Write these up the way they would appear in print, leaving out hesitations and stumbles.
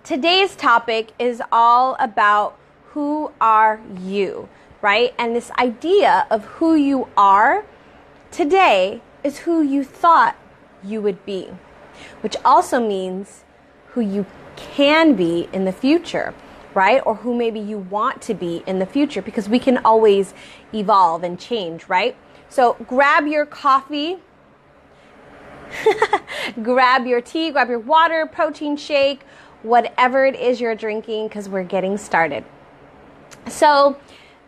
Today's topic is all about who are you, right? And this idea of who you are today is who you thought you would be, which also means who you can be in the future, right? Or who maybe you want to be in the future, because we can always evolve and change, right? So grab your coffee, grab your tea, grab your water, protein shake, whatever it is you're drinking, because we're getting started. So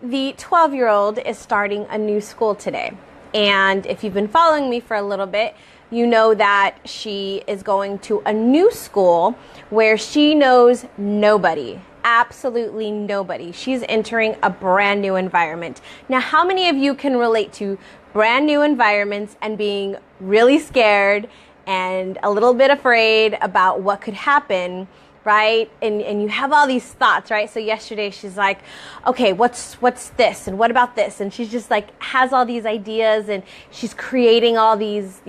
the 12-year-old is starting a new school today. And if you've been following me for a little bit, you know that she is going to a new school where she knows nobody, absolutely nobody. She's entering a brand new environment. Now, how many of you can relate to brand new environments and being really scared and a little bit afraid about what could happen, right? And you have all these thoughts, right? So yesterday she's like, okay, what's this? And what about this? And she's just like, has all these ideas, and she's creating all these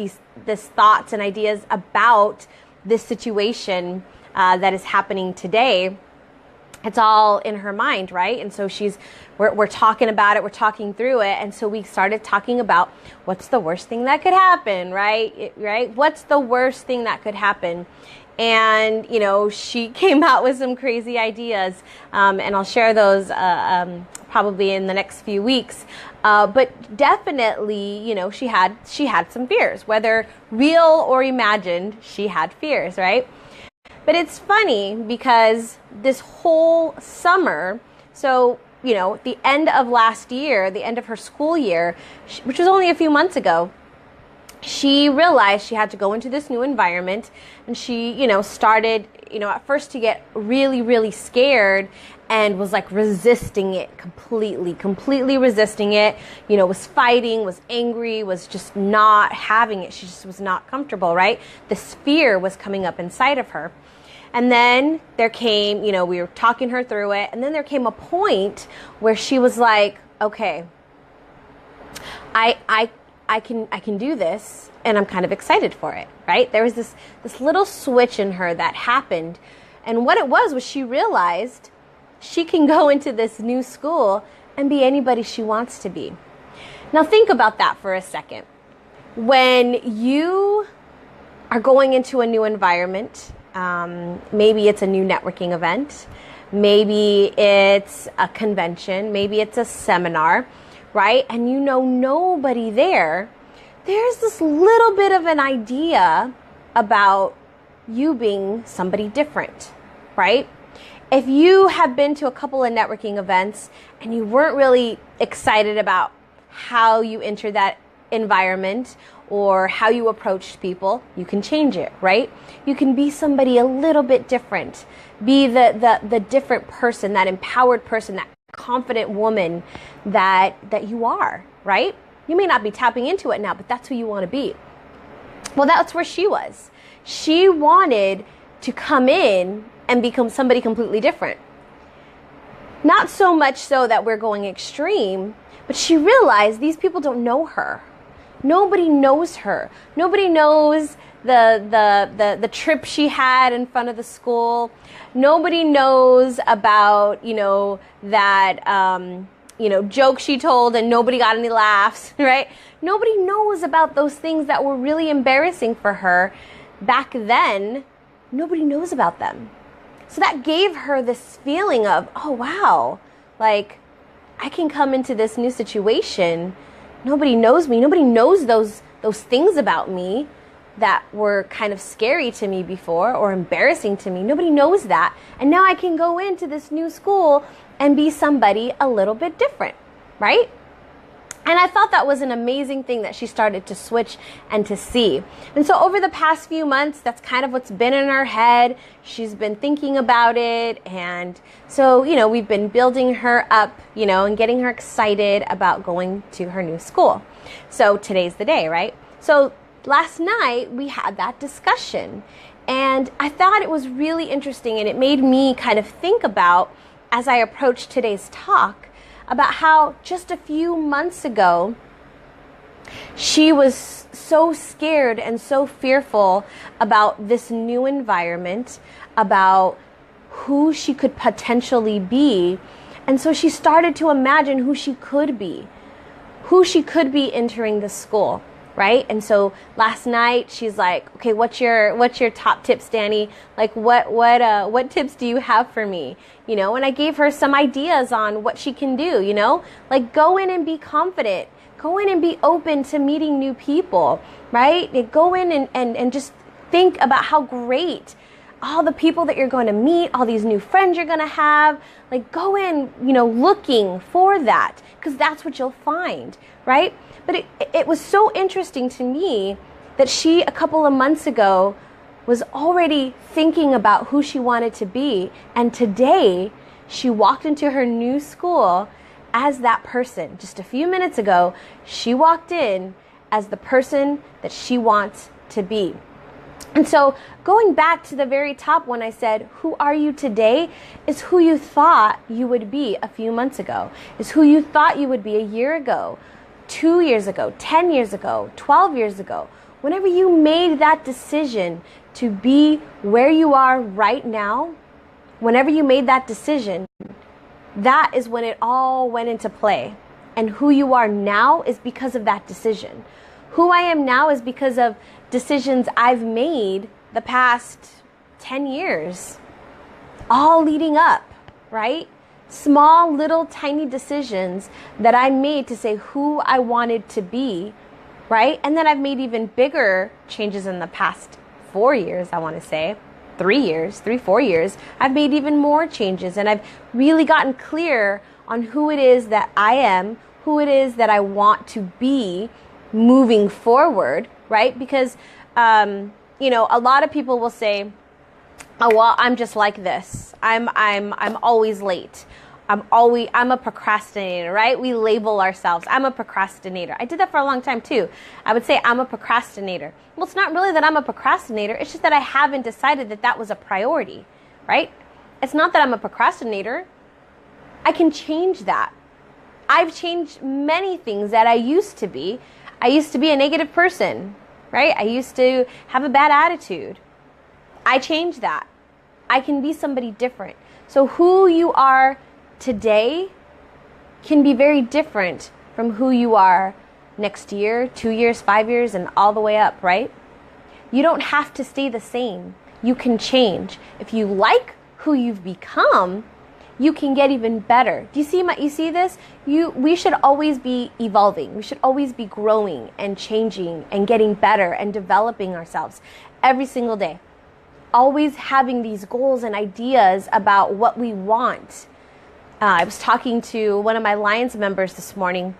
thoughts and ideas about this situation that is happening today. It's all in her mind, right? And so we're talking about it, we're talking through it. And so we started talking about what's the worst thing that could happen, right? Right? What's the worst thing that could happen? And, she came out with some crazy ideas, and I'll share those probably in the next few weeks. But definitely, she had some fears, whether real or imagined, she had fears, right? But it's funny because this whole summer, so, the end of last year, the end of her school year, which was only a few months ago, she realized she had to go into this new environment, and she, started, at first to get really, really scared and was like resisting it completely resisting it, was fighting, was angry, was just not having it. She just was not comfortable, right? This fear was coming up inside of her. And then there came, we were talking her through it, and then there came a point where she was like, okay, I can do this, and I'm kind of excited for it, right? There was this little switch in her that happened. And what it was she realized she can go into this new school and be anybody she wants to be. Now think about that for a second. When you are going into a new environment, maybe it's a new networking event, maybe it's a convention, maybe it's a seminar, right? And nobody there, there's this little bit of an idea about you being somebody different, right? If you have been to a couple of networking events and you weren't really excited about how you entered that environment or how you approached people, you can change it, right? You can be somebody a little bit different. Be the different person, that empowered person, that confident woman that you are, right? You may not be tapping into it now, but that's who you want to be. Well, that's where she was. She wanted to come in and become somebody completely different. Not so much so that we're going extreme, but she realized these people don't know her. Nobody knows her. Nobody knows the trip she had in front of the school. Nobody knows about, that, joke she told and nobody got any laughs, right? Nobody knows about those things that were really embarrassing for her back then. Nobody knows about them. So that gave her this feeling of, oh, wow, like I can come into this new situation. Nobody knows me. Nobody knows those things about me that were kind of scary to me before or embarrassing to me. Nobody knows that. And now I can go into this new school and be somebody a little bit different, right? And I thought that was an amazing thing that she started to switch and to see. And so over the past few months, that's kind of what's been in her head. She's been thinking about it. And so, we've been building her up, and getting her excited about going to her new school. So today's the day, right? So last night we had that discussion, and I thought it was really interesting, and it made me kind of think about, as I approached today's talk, about how just a few months ago she was so scared and so fearful about this new environment, about who she could potentially be. And so she started to imagine who she could be entering the school, right? And so last night she's like, okay, what's your top tips, Danny? Like what tips do you have for me? And I gave her some ideas on what she can do, like go in and be confident, go in and be open to meeting new people, right? Go in and just think about how great all the people that you're going to meet, all these new friends you're going to have, like go in, looking for that, because that's what you'll find, right? But it was so interesting to me that she, a couple of months ago, was already thinking about who she wanted to be. And today, she walked into her new school as that person. Just a few minutes ago, she walked in as the person that she wants to be. And so going back to the very top when I said, who are you today, is who you thought you would be a few months ago, is who you thought you would be a year ago, 2 years ago, 10 years ago, 12 years ago. Whenever you made that decision to be where you are right now, whenever you made that decision, that is when it all went into play. And who you are now is because of that decision. Who I am now is because of decisions I've made the past 10 years, all leading up, right? Small, little, tiny decisions that I made to say who I wanted to be, right? And then I've made even bigger changes in the past 4 years, I want to say. 4 years. I've made even more changes, and I've really gotten clear on who it is that I am, who it is that I want to be moving forward, right? Because, a lot of people will say, oh, well, I'm just like this. I'm always late. I'm a procrastinator, right? We label ourselves. I'm a procrastinator. I did that for a long time too. I would say I'm a procrastinator. Well, it's not really that I'm a procrastinator. It's just that I haven't decided that was a priority, right? It's not that I'm a procrastinator. I can change that. I've changed many things that I used to be. I used to be a negative person, right? I used to have a bad attitude. I changed that. I can be somebody different. So who you are today can be very different from who you are next year, 2 years, 5 years, and all the way up, right? You don't have to stay the same. You can change. If you like who you've become, you can get even better. Do you see this? We should always be evolving. We should always be growing and changing and getting better and developing ourselves every single day. Always having these goals and ideas about what we want. I was talking to one of my Lions members this morning,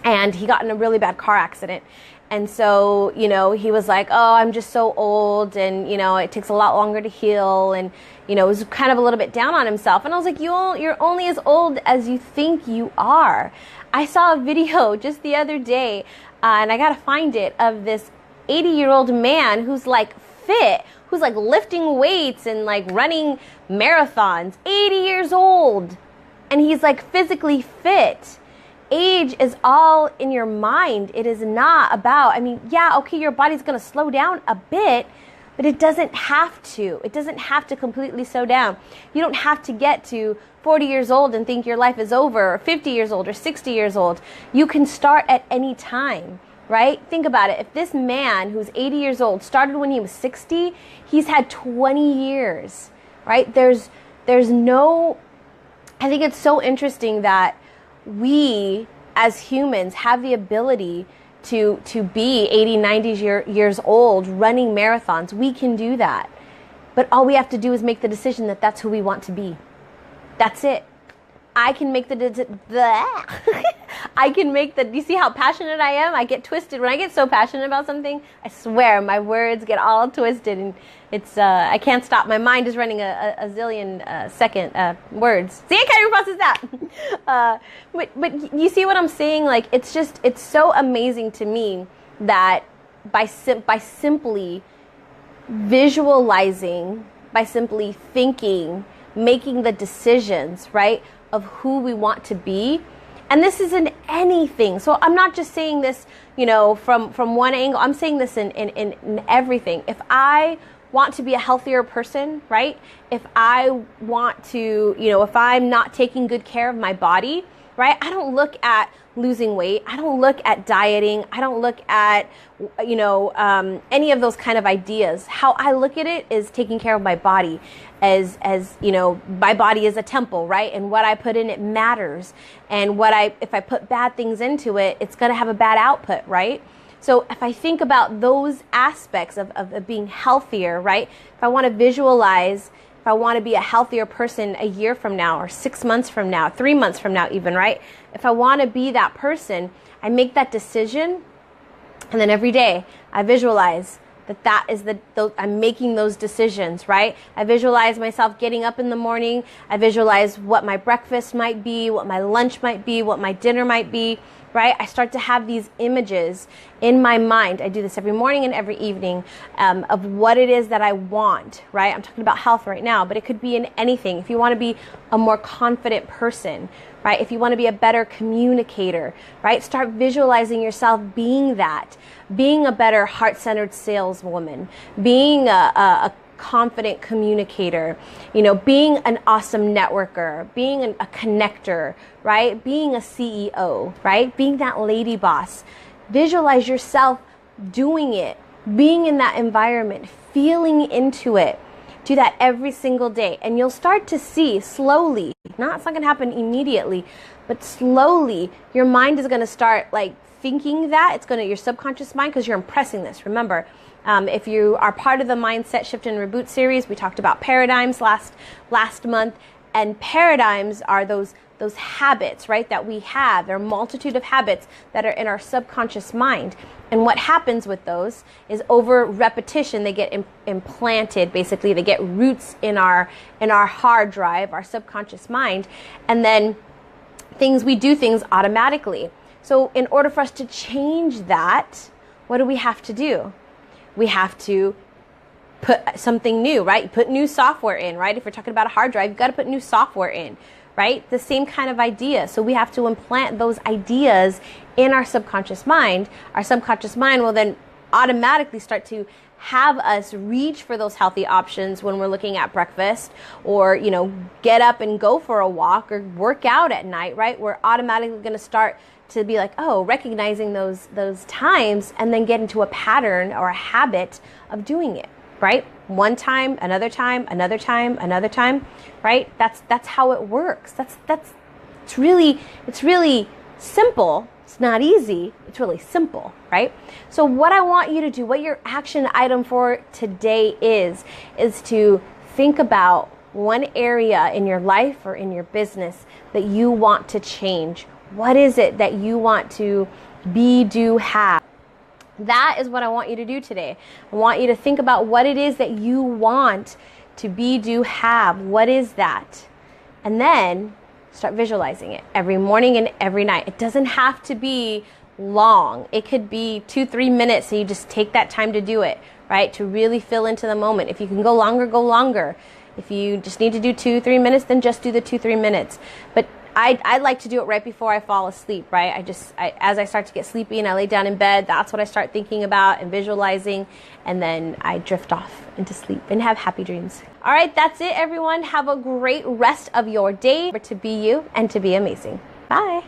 and he got in a really bad car accident. And so, he was like, oh, I'm just so old, and, it takes a lot longer to heal, and, was kind of a little bit down on himself. And I was like, you're only as old as you think you are. I saw a video just the other day, and I got to find it, of this 80-year-old man who's like fit, who's like lifting weights and like running marathons, 80 years old. And he's like physically fit. Age is all in your mind. It is not about, your body's going to slow down a bit, but it doesn't have to. It doesn't have to completely slow down. You don't have to get to 40 years old and think your life is over, or 50 years old or 60 years old. You can start at any time, right? Think about it. If this man who's 80 years old started when he was 60, he's had 20 years, right? There's no, I think it's so interesting that we as humans have the ability to be 80, 90 years old running marathons. We can do that. But all we have to do is make the decision that that's who we want to be. That's it. I can make you see how passionate I am? I get twisted. When I get so passionate about something, I swear my words get all twisted, and it's, I can't stop. My mind is running a zillion second words. See, I can't even process that. But you see what I'm saying? Like, it's so amazing to me that by simply visualizing, by simply thinking, making the decisions, right, of who we want to be. And this isn't anything. So I'm not just saying this, from one angle. I'm saying this in everything. If I want to be a healthier person, right? If I want to, if I'm not taking good care of my body, right? I don't look at losing weight. I don't look at dieting. I don't look at, any of those kind of ideas. How I look at it is taking care of my body as my body is a temple, right? And what I put in it matters. And if I put bad things into it, it's going to have a bad output, right? So if I think about those aspects of being healthier, right? If I want to visualize, if I want to be a healthier person a year from now, or 6 months from now, 3 months from now even, right? If I want to be that person, I make that decision, and then every day I visualize I'm making those decisions, right? I visualize myself getting up in the morning. I visualize what my breakfast might be, what my lunch might be, what my dinner might be, right? I start to have these images in my mind. I do this every morning and every evening of what it is that I want, right? I'm talking about health right now, but it could be in anything. If you want to be a more confident person, right? If you want to be a better communicator, right? Start visualizing yourself being that, being a better heart-centered saleswoman, being a confident communicator, being an awesome networker, being a connector, right? Being a CEO, right? Being that lady boss. Visualize yourself doing it, being in that environment, feeling into it. Do that every single day, and you'll start to see slowly, it's not going to happen immediately, but slowly your mind is going to start thinking that. It's your subconscious mind, because you're impressing this. Remember, if you are part of the Mindset Shift and Reboot series, we talked about paradigms last month, and paradigms are those habits, right, that we have. There are a multitude of habits that are in our subconscious mind. And what happens with those is over repetition, they get implanted, basically. They get roots in our hard drive, our subconscious mind. And then we do things automatically. So in order for us to change that, what do we have to do? We have to put something new, right? You put new software in, right? If you're talking about a hard drive, you've got to put new software in, right? The same kind of idea. So we have to implant those ideas in our subconscious mind. Our subconscious mind will then automatically start to have us reach for those healthy options when we're looking at breakfast, or, get up and go for a walk or work out at night, right? We're automatically going to start to be recognizing those times, and then get into a pattern or a habit of doing it, right? One time, another time, another time, another time, right? That's how it works. It's really simple. It's not easy. It's really simple, right? So what I want you to do, what your action item for today is to think about one area in your life or in your business that you want to change. What is it that you want to be, do, have? That is what I want you to do today. I want you to think about what it is that you want to be, do, have. What is that? And then start visualizing it every morning and every night. It doesn't have to be long. It could be 2-3 minutes, so you just take that time to do it, right? To really fill into the moment. If you can go longer, go longer. If you just need to do 2-3 minutes, then just do the 2-3 minutes. But I like to do it right before I fall asleep, right? As I start to get sleepy and I lay down in bed, that's what I start thinking about and visualizing, and then I drift off into sleep and have happy dreams. All right, that's it, everyone. Have a great rest of your day. To be you and to be amazing. Bye.